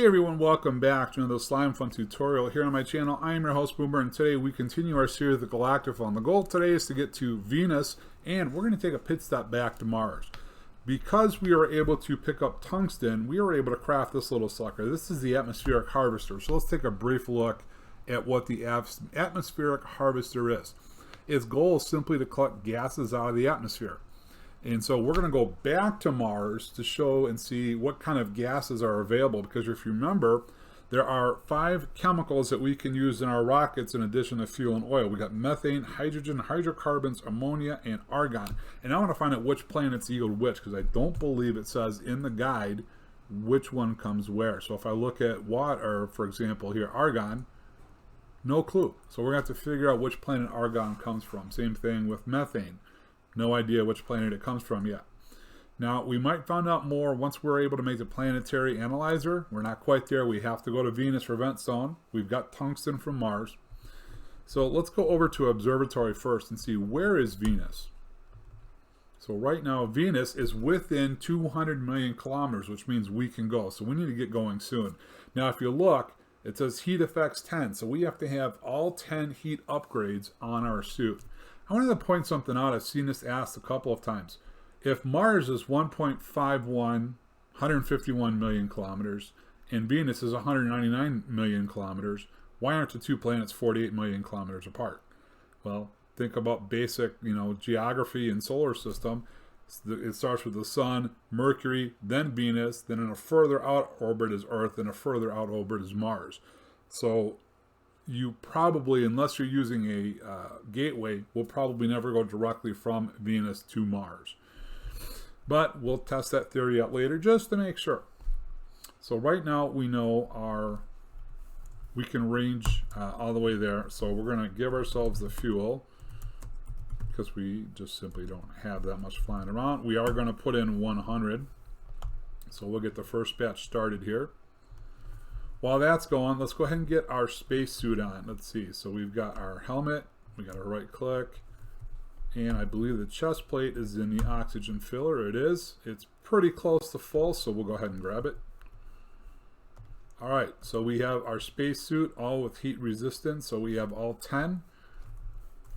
Hey everyone, welcome back to another Slimefun tutorial here on my channel. I am your host Boomer, and today we continue our series of Galactifun. The goal today is to get to Venus, and we're going to take a pit stop back to Mars. Because we are able to pick up tungsten, we are able to craft this little sucker. This is the atmospheric harvester. So let's take a brief look at what the atmospheric harvester is. Its goal is simply to collect gases out of the atmosphere. And so we're going to go back to Mars to show and see what kind of gases are available, because if you remember, there are 5 chemicals that we can use in our rockets in addition to fuel and oil. We got methane, hydrogen, hydrocarbons, ammonia, and argon. And I want to find out which planets yield which, because I don't believe it says in the guide which one comes where. So if I look at water, for example here, argon, no clue. So we're going to have to figure out which planet argon comes from. Same thing with methane. No idea which planet it comes from yet. Now, we might find out more once we're able to make the planetary analyzer. We're not quite there. We have to go to Venus for vent zone. We've got tungsten from Mars. So let's go over to observatory first and see where is Venus. So right now, Venus is within 200 million kilometers, which means we can go. So we need to get going soon. Now, if you look, it says heat effects 10. So we have to have all 10 heat upgrades on our suit. I wanted to point something out. I've seen this asked a couple of times. If Mars is 1.51, 151 million kilometers, and Venus is 199 million kilometers, why aren't the two planets 48 million kilometers apart? Well, think about basic, geography and solar system. It starts with the Sun, Mercury, then Venus, then in a further out orbit is Earth, and a further out orbit is Mars. So you probably, unless you're using a gateway, will probably never go directly from Venus to Mars. But we'll test that theory out later just to make sure. So right now we know we can range all the way there. So we're going to give ourselves the fuel because we just simply don't have that much flying around. We are going to put in 100. So we'll get the first batch started here. While that's going, let's go ahead and get our spacesuit on. Let's see. So we've got our helmet. We got our right click. And I believe the chest plate is in the oxygen filler. It is. It's pretty close to full, so we'll go ahead and grab it. All right. So we have our spacesuit all with heat resistance. So we have all 10.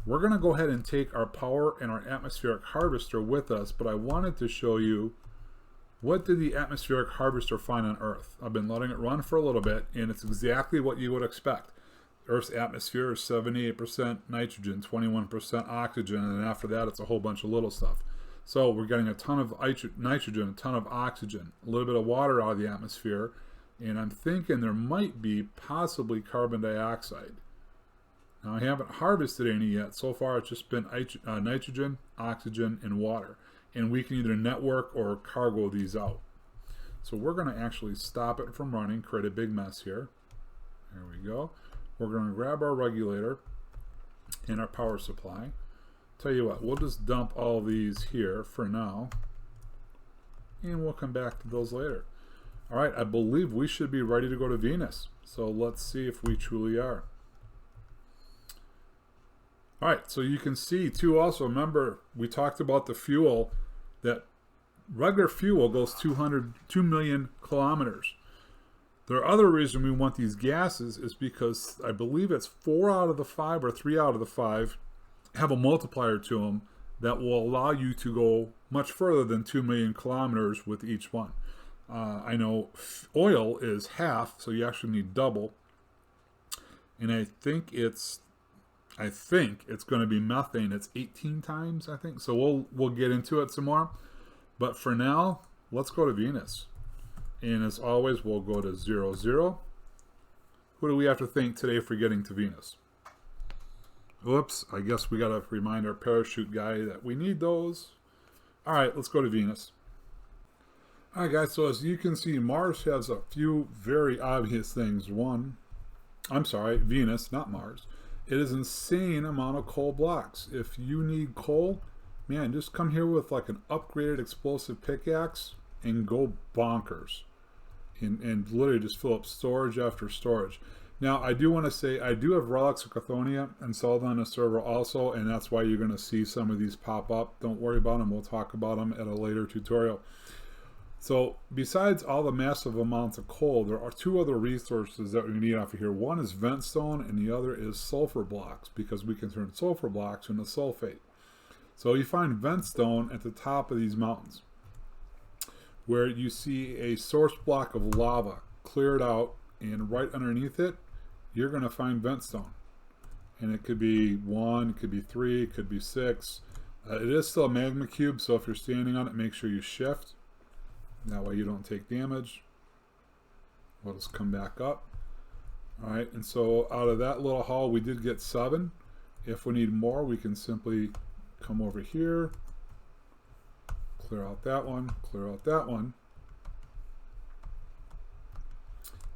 We're going to go ahead and take our power and our atmospheric harvester with us, but I wanted to show you what did the atmospheric harvester find on Earth? I've been letting it run for a little bit, and it's exactly what you would expect. Earth's atmosphere is 78% nitrogen, 21% oxygen, and then after that it's a whole bunch of little stuff. So we're getting a ton of nitrogen, a ton of oxygen, a little bit of water out of the atmosphere, and I'm thinking there might be possibly carbon dioxide. Now I haven't harvested any yet. So far it's just been nitrogen, oxygen, and water. And we can either network or cargo these out. So we're going to actually stop it from running, create a big mess here. There we go. We're going to grab our regulator and our power supply. Tell you what, we'll just dump all these here for now. And we'll come back to those later. All right, I believe we should be ready to go to Venus. So let's see if we truly are. All right, so you can see too also, remember we talked about the fuel, that regular fuel goes 2 million kilometers. The other reason we want these gases is because I believe it's 4 out of the 5 or 3 out of the 5 have a multiplier to them that will allow you to go much further than 2 million kilometers with each one. I know oil is half, so you actually need double. And I think it's going to be methane. It's 18 times, I think. So we'll get into it some more. But for now, let's go to Venus. And as always, we'll go to 0, 0. Who do we have to thank today for getting to Venus? Whoops, I guess we got to remind our parachute guy that we need those. All right, let's go to Venus. All right, guys, so as you can see, Mars has a few very obvious things. Venus, not Mars. It is an insane amount of coal blocks. If you need coal, man, just come here with like an upgraded explosive pickaxe and go bonkers. And literally just fill up storage after storage. Now, I do want to say, I do have relics of Chthonium installed on the server also, and that's why you're going to see some of these pop up. Don't worry about them. We'll talk about them at a later tutorial. So besides all the massive amounts of coal, there are two other resources that we need off of here. One is ventstone and the other is sulfur blocks, because we can turn sulfur blocks into sulfate. So you find ventstone at the top of these mountains, where you see a source block of lava cleared out, and right underneath it, you're going to find ventstone. And it could be 1, it could be 3, it could be 6. It is still a magma cube, so if you're standing on it, make sure you shift. That way you don't take damage. We'll just come back up. Alright, and so out of that little haul, we did get 7. If we need more, we can simply come over here, clear out that one, clear out that one,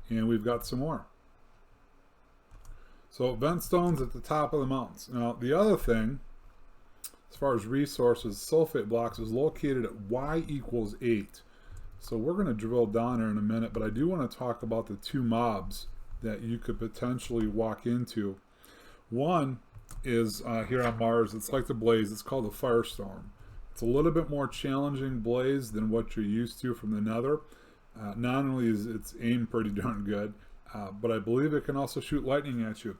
and we've got some more. So ventstone's at the top of the mountains. Now the other thing, as far as resources, sulfate blocks is located at y equals 8. So we're going to drill down there in a minute, but I do want to talk about the two mobs that you could potentially walk into. One is here on Mars. It's like the blaze. It's called the firestorm. It's a little bit more challenging blaze than what you're used to from the nether. Not only is its aim pretty darn good, but I believe it can also shoot lightning at you.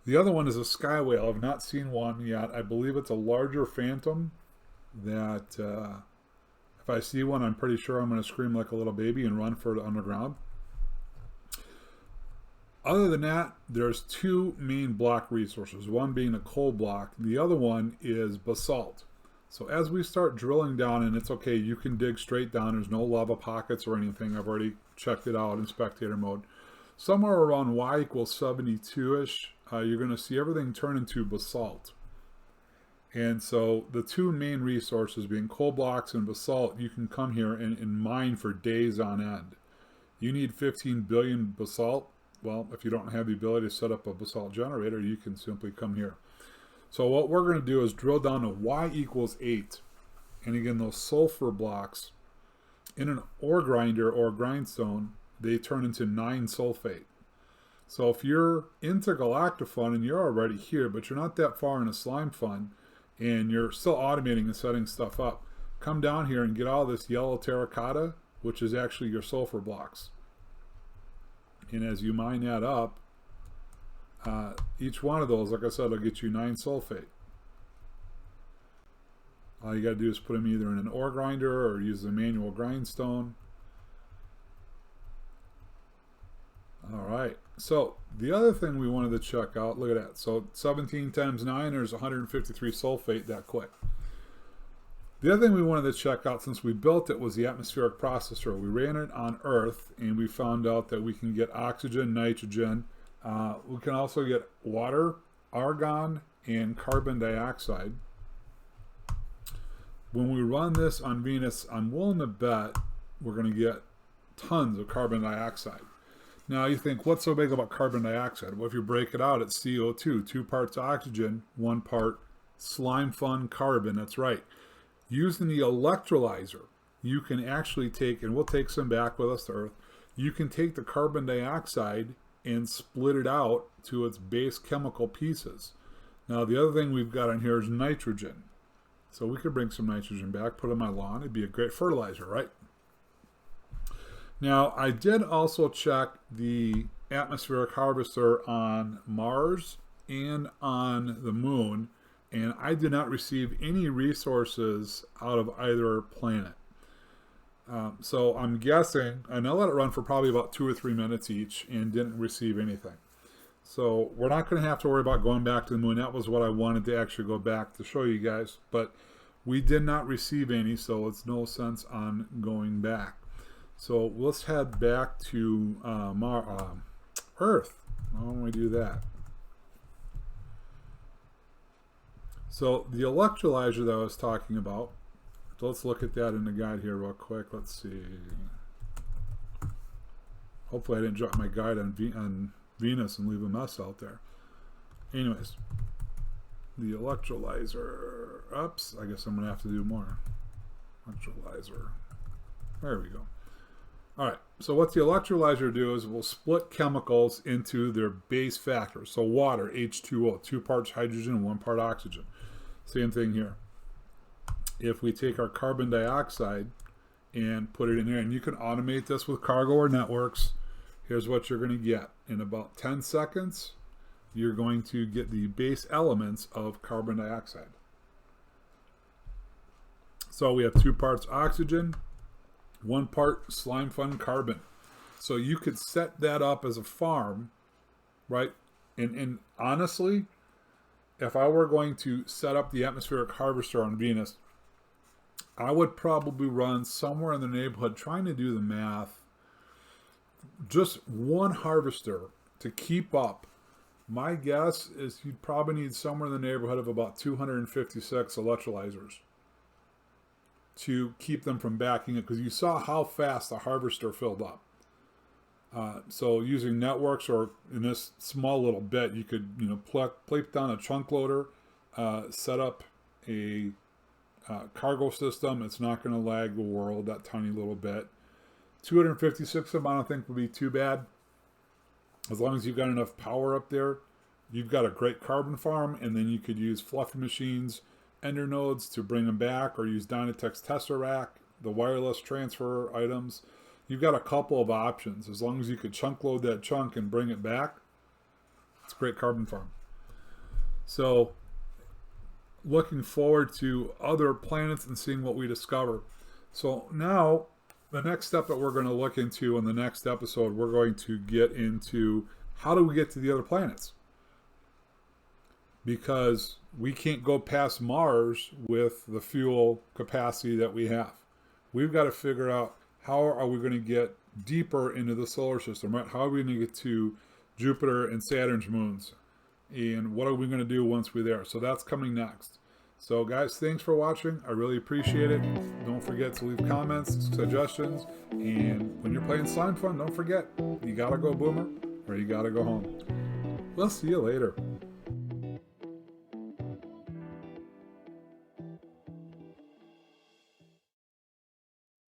The other one is a sky whale. I've not seen one yet. I believe it's a larger phantom that if I see one, I'm pretty sure I'm going to scream like a little baby and run for it underground. Other than that, there's two main block resources, one being a coal block, the other one is basalt. So as we start drilling down, and it's okay, you can dig straight down, there's no lava pockets or anything, I've already checked it out in spectator mode. Somewhere around y equals 72-ish, you're going to see everything turn into basalt. And so the two main resources being coal blocks and basalt, you can come here and mine for days on end. You need 15 billion basalt. Well, if you don't have the ability to set up a basalt generator, you can simply come here. So what we're going to do is drill down to y equals 8. And again, those sulfur blocks in an ore grinder or grindstone, they turn into 9 sulfate. So if you're into Galactifun and you're already here, but you're not that far into Slimefun, and you're still automating and setting stuff up, come down here and get all this yellow terracotta, which is actually your sulfur blocks. And as you mine that up, each one of those, like I said, will get you 9 sulfate. All you got to do is put them either in an ore grinder or use the manual grindstone. Alright, so the other thing we wanted to check out, look at that. So 17 times 9, there's 153 sulfate that quick. The other thing we wanted to check out since we built it was the atmospheric processor. We ran it on Earth and we found out that we can get oxygen, nitrogen. We can also get water, argon, and carbon dioxide. When we run this on Venus, I'm willing to bet we're going to get tons of carbon dioxide. Now you think, what's so big about carbon dioxide? Well, if you break it out, it's CO2, 2 parts oxygen, 1 part Slimefun carbon. That's right. Using the electrolyzer, you can actually take, and we'll take some back with us to Earth, you can take the carbon dioxide and split it out to its base chemical pieces. Now the other thing we've got on here is nitrogen. So we could bring some nitrogen back, put it on my lawn. It'd be a great fertilizer, right? Now, I did also check the atmospheric harvester on Mars and on the moon, and I did not receive any resources out of either planet. So I'm guessing, and I let it run for probably about 2 or 3 minutes each and didn't receive anything. So we're not going to have to worry about going back to the moon. That was what I wanted to actually go back to show you guys, but we did not receive any, so it's no sense on going back. So let's head back to Earth. Why don't we do that? So the electrolyzer that I was talking about, so let's look at that in the guide here real quick. Let's see. Hopefully I didn't drop my guide on Venus and leave a mess out there. Anyways, the electrolyzer. Oops, I guess I'm going to have to do more. Electrolyzer. There we go. Alright, so what the electrolyzer do is we'll split chemicals into their base factors. So water, H2O, 2 parts hydrogen, 1 part oxygen. Same thing here. If we take our carbon dioxide and put it in here. And you can automate this with cargo or networks. Here's what you're going to get. In about 10 seconds, you're going to get the base elements of carbon dioxide. So we have 2 parts oxygen, 1 part Slimefun carbon. So you could set that up as a farm, right? And honestly, if I were going to set up the atmospheric harvester on Venus, I would probably run somewhere in the neighborhood, trying to do the math, just 1 harvester to keep up. My guess is you'd probably need somewhere in the neighborhood of about 256 electrolyzers to keep them from backing it, because you saw how fast the harvester filled up. So using networks, or in this small little bit, you could plate down a chunk loader, set up a cargo system. It's not going to lag the world that tiny little bit. 256 of them I don't think would be too bad. As long as you've got enough power up there, you've got a great carbon farm, and then you could use fluffy machines, ender nodes to bring them back, or use Dynatech's Tesseract, the wireless transfer items. You've got a couple of options. As long as you could chunk load that chunk and bring it back, it's a great carbon farm. So looking forward to other planets and seeing what we discover. So now the next step that we're going to look into in the next episode, we're going to get into how do we get to the other planets? Because we can't go past Mars with the fuel capacity that we have. We've got to figure out, how are we going to get deeper into the solar system, right? How are we going to get to Jupiter and Saturn's moons? And what are we going to do once we're there? So that's coming next. So guys, thanks for watching. I really appreciate it. Don't forget to leave comments, suggestions. And when you're playing Slimefun, don't forget, you got to go Boomer, or you got to go home. We'll see you later.